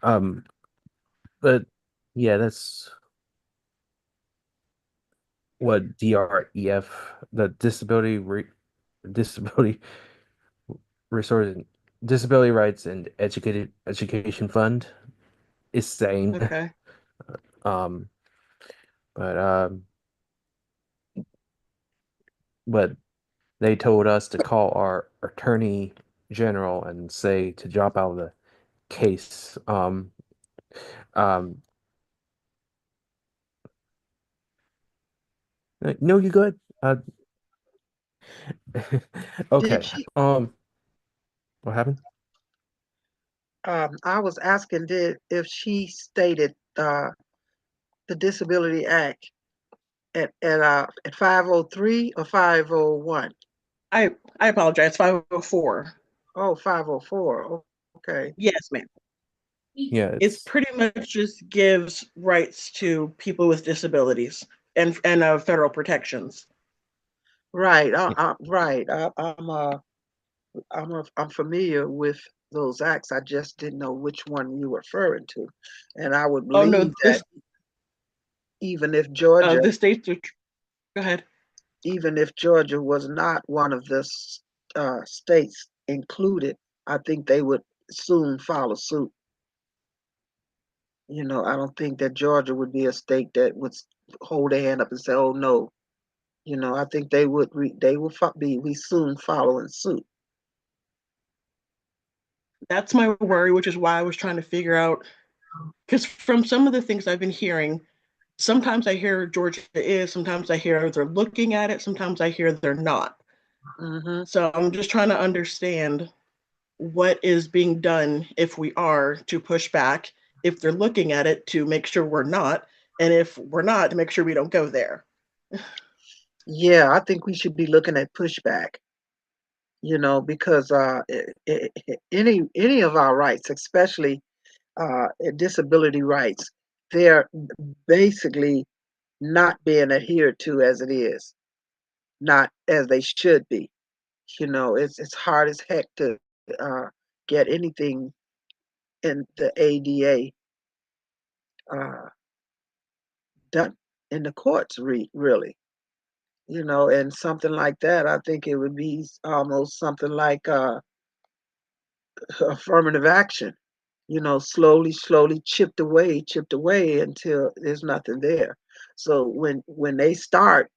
Speaker 1: um, but yeah, that's what DREF, the Disability Resource Disability Rights and Education Fund is saying.
Speaker 7: Okay.
Speaker 1: Um, but but they told us to call our attorney general and say to drop out of the case. Um, no, you good?
Speaker 10: Did
Speaker 1: Okay.
Speaker 10: she?
Speaker 1: What happened?
Speaker 10: I was asking did if she stated the Disability Act at 503 or 501.
Speaker 7: I apologize. 504.
Speaker 10: Oh, 504. Oh, okay.
Speaker 7: Yes, ma'am.
Speaker 1: Yeah,
Speaker 7: It
Speaker 1: it's
Speaker 7: pretty much just gives rights to people with disabilities and federal protections.
Speaker 10: Right. Right. I'm familiar with those acts. I just didn't know which one you were referring to, and I would
Speaker 7: Oh no,
Speaker 10: believe that even if Georgia,
Speaker 7: the states are. Go ahead.
Speaker 10: even if Georgia was not one of the states included, I think they would soon follow suit. I don't think that Georgia would be a state that would hold their hand up and say, "Oh no." I think they will be we soon following suit.
Speaker 7: That's my worry, which is why I was trying to figure out, because from some of the things I've been hearing, sometimes I hear Georgia is, sometimes I hear they're looking at it, sometimes I hear they're not.
Speaker 10: Hmm.
Speaker 7: So I'm just trying to understand what is being done if we are to push back, if they're looking at it to make sure we're not, and if we're not, to make sure we don't go there.
Speaker 10: Yeah, I think we should be looking at pushback. Because any of our rights, especially disability rights, they're basically not being adhered to as it is, not as they should be. It's hard as heck to uh, get anything in the ADA uh, done in the courts, really. And something like that, I think it would be almost something like affirmative action. Slowly chipped away until there's nothing there. So when they start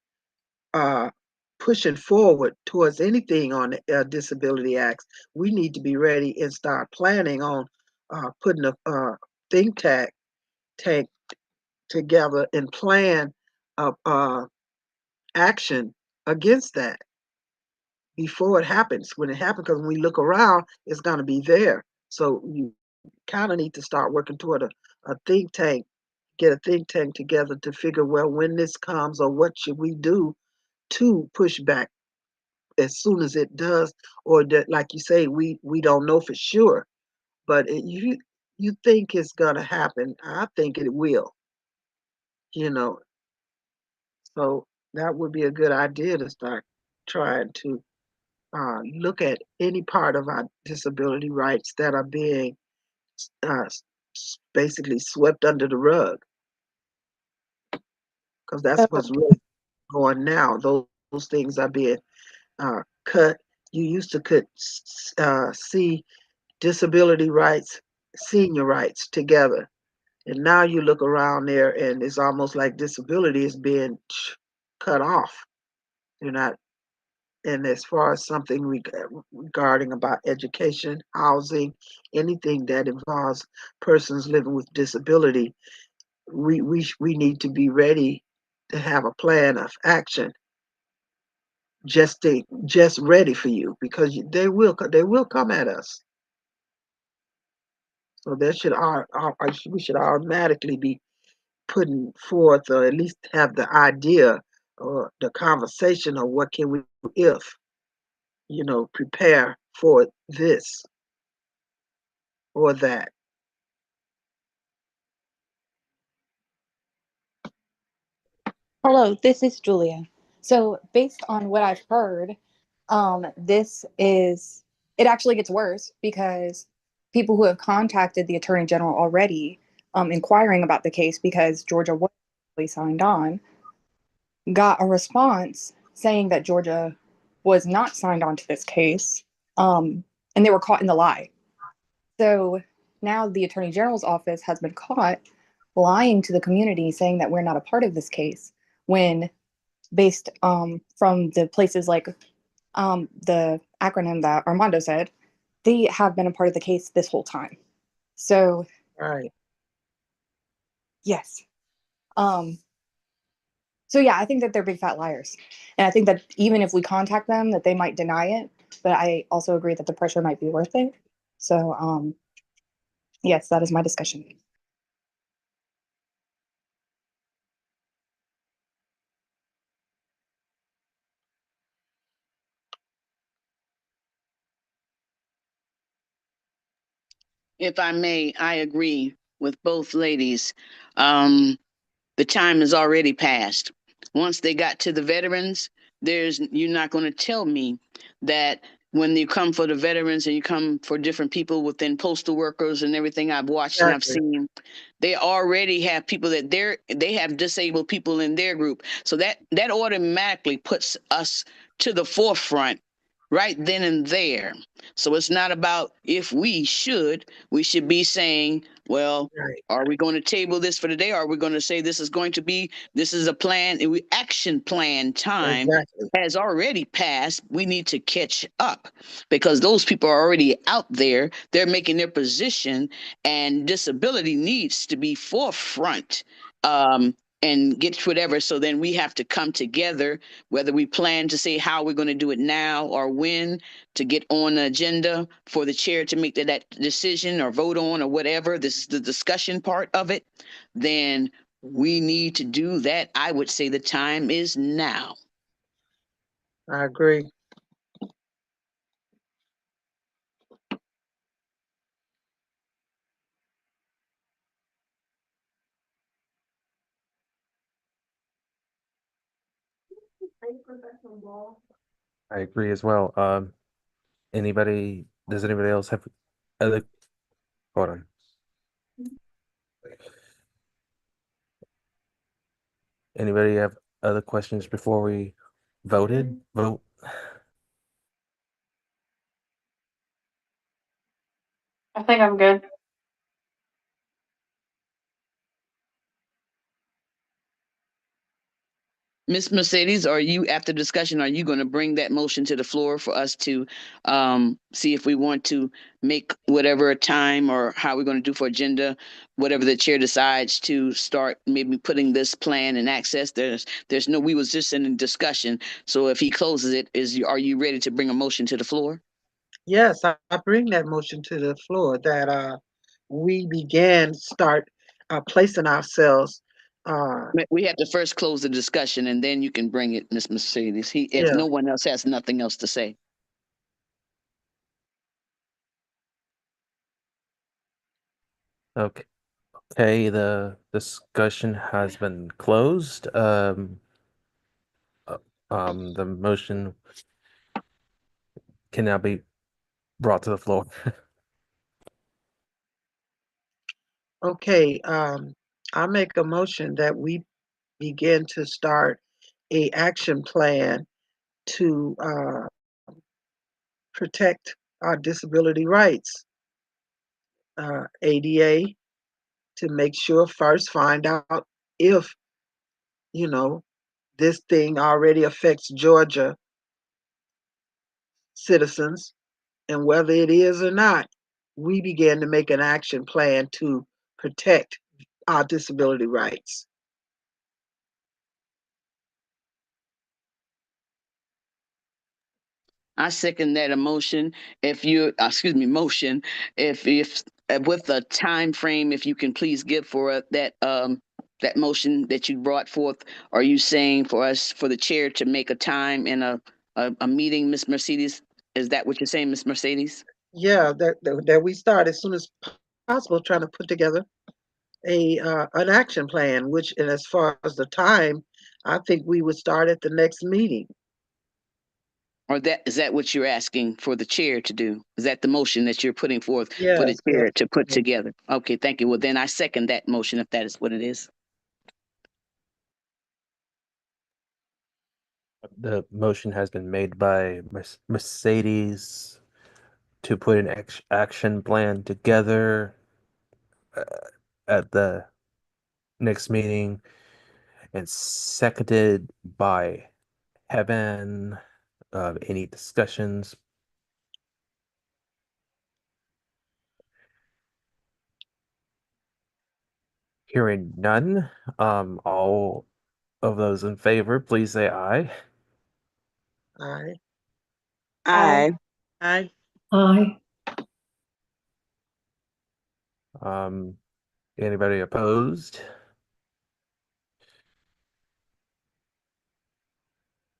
Speaker 10: uh, pushing forward towards anything on the disability acts, we need to be ready and start planning on putting a think tank together and plan action against that before it happens. When it happens, because when we look around, it's going to be there. So you kind of need to start working toward a think tank, get a think tank together to figure, well, when this comes or what should we do to push back as soon as it does, or that, like you say, we don't know for sure, but you think it's gonna happen. I think it will. You know, so that would be a good idea to start trying to look at any part of our disability rights that are being uh, basically swept under the rug, because that's what's really going now. Those things are being cut. You used to could see disability rights, senior rights together. And now you look around there and it's almost like disability is being cut off. They're not, and as far as something regarding about education, housing, anything that involves persons living with disability, we need to be ready to have a plan of action, just ready for you, because they will come at us. So there should we should automatically be putting forth, or at least have the idea or the conversation of what can we do if, prepare for this or that.
Speaker 3: Hello, this is Julia. So, based on what I've heard, it actually gets worse because people who have contacted the Attorney General already, inquiring about the case because Georgia was signed on, got a response saying that Georgia was not signed on to this case, and they were caught in the lie. So now the Attorney General's office has been caught lying to the community, saying that we're not a part of this case, when based from the places like the acronym that Armando said, they have been a part of the case this whole time. So
Speaker 10: Right.
Speaker 3: yes. So yeah, I think that they're big fat liars. And I think that even if we contact them, that they might deny it. But I also agree that the pressure might be worth it. So yes, that is my discussion.
Speaker 8: If I may, I agree with both ladies. Um, the time has already passed. Once they got to the veterans, you're not going to tell me that when you come for the veterans and you come for different people within postal workers and everything I've watched and I've
Speaker 10: Exactly.
Speaker 8: seen, they already have people that they have disabled people in their group. So that automatically puts us to the forefront right then and there. So it's not about if we should be saying, well,
Speaker 10: Right.
Speaker 8: are we going to table this for today? Or are we going to say this is a plan, action plan time
Speaker 10: Exactly.
Speaker 8: has already passed. We need to catch up because those people are already out there. They're making their position, and disability needs to be forefront. And get whatever. So then we have to come together, whether we plan to say how we're going to do it now or when, to get on the agenda for the chair to make that decision or vote on or whatever. This is the discussion part of it. Then we need to do that. I would say the time is now.
Speaker 10: I agree.
Speaker 1: I agree as well. Does anybody else have other, hold on. Anybody have other questions before we vote?
Speaker 2: I think I'm good.
Speaker 8: Miss Mercedes, are you, after discussion, are you going to bring that motion to the floor for us to see if we want to make whatever time or how we're going to do for agenda, whatever the chair decides to start maybe putting this plan in access? There's no, we was just in a discussion. So if he closes it, are you ready to bring a motion to the floor?
Speaker 10: Yes, I bring that motion to the floor that we start placing ourselves.
Speaker 8: We have to first close the discussion and then you can bring it, Miss Mercedes. If
Speaker 10: Yeah.
Speaker 8: no one else has nothing else to say.
Speaker 1: Okay. Okay, the discussion has been closed. Uh, the motion can now be brought to the floor.
Speaker 10: Okay. I make a motion that we begin to start a action plan to protect our disability rights. ADA, to make sure first, find out if, you know, this thing already affects Georgia citizens, and whether it is or not, we began to make an action plan to protect our disability rights.
Speaker 8: I second that emotion. If you, excuse me, motion. If with a time frame, if you can please give for that motion that you brought forth. Are you saying for us, for the chair to make a time in a meeting, Miss Mercedes? Is that what you're saying, Miss Mercedes?
Speaker 10: Yeah, that we start as soon as possible trying to put together a an action plan, which, and as far as the time, I think we would start at the next meeting.
Speaker 8: Or that is that what you're asking for the chair to do? Is that the motion that you're putting forth for the
Speaker 10: Yes,
Speaker 8: chair
Speaker 10: yes.
Speaker 8: to put together? Okay, thank you. Well, then I second that motion if that is what it is.
Speaker 1: The motion has been made by Mercedes to put an action plan together uh, at the next meeting, and seconded by Heaven. Any discussions? Hearing none, all of those in favor, please say aye.
Speaker 10: Aye.
Speaker 8: Aye.
Speaker 7: Aye.
Speaker 6: Aye.
Speaker 1: Um, Anybody opposed?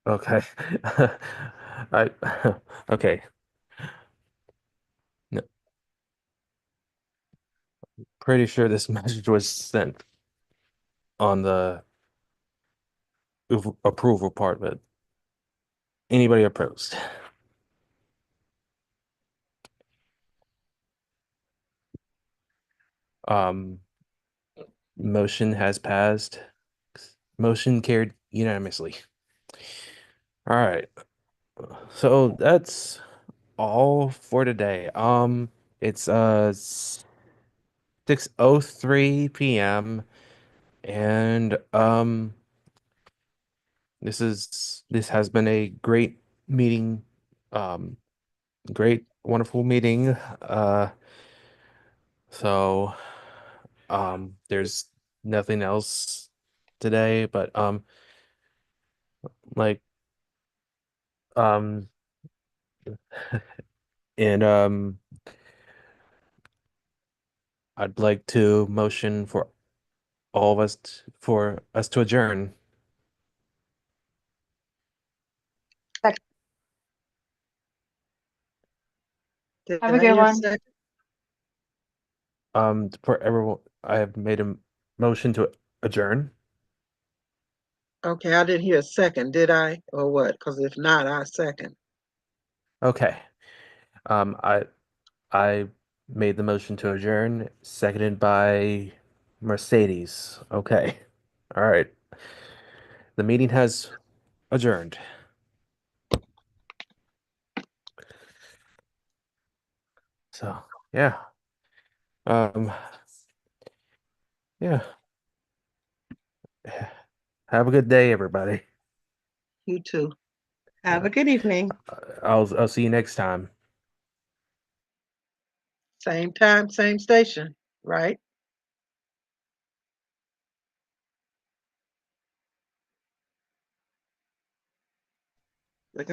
Speaker 1: Okay. I okay. No, pretty sure this message was sent on the approval part, but anybody opposed? Um, Motion has passed. Motion carried unanimously. All right. So that's all for today. It's 6:03 p.m. and this has been a great meeting. Um Great wonderful meeting. So there's nothing else today, but like um and I'd like to motion for all of us for us to adjourn.
Speaker 10: Did
Speaker 3: Have a
Speaker 10: I
Speaker 3: good
Speaker 10: hear a
Speaker 3: one.
Speaker 10: second?
Speaker 1: For everyone, I have made a motion to adjourn.
Speaker 10: Okay, I didn't hear a second, did I? Or what? Because if not, I second.
Speaker 1: Okay. Um, I I made the motion to adjourn, seconded by Mercedes. Okay. All right. The meeting has adjourned. So, yeah. Um, yeah. Have a good day, everybody.
Speaker 10: You too.
Speaker 7: Have a good evening.
Speaker 1: I'll see you next time.
Speaker 10: Same time, same station, right?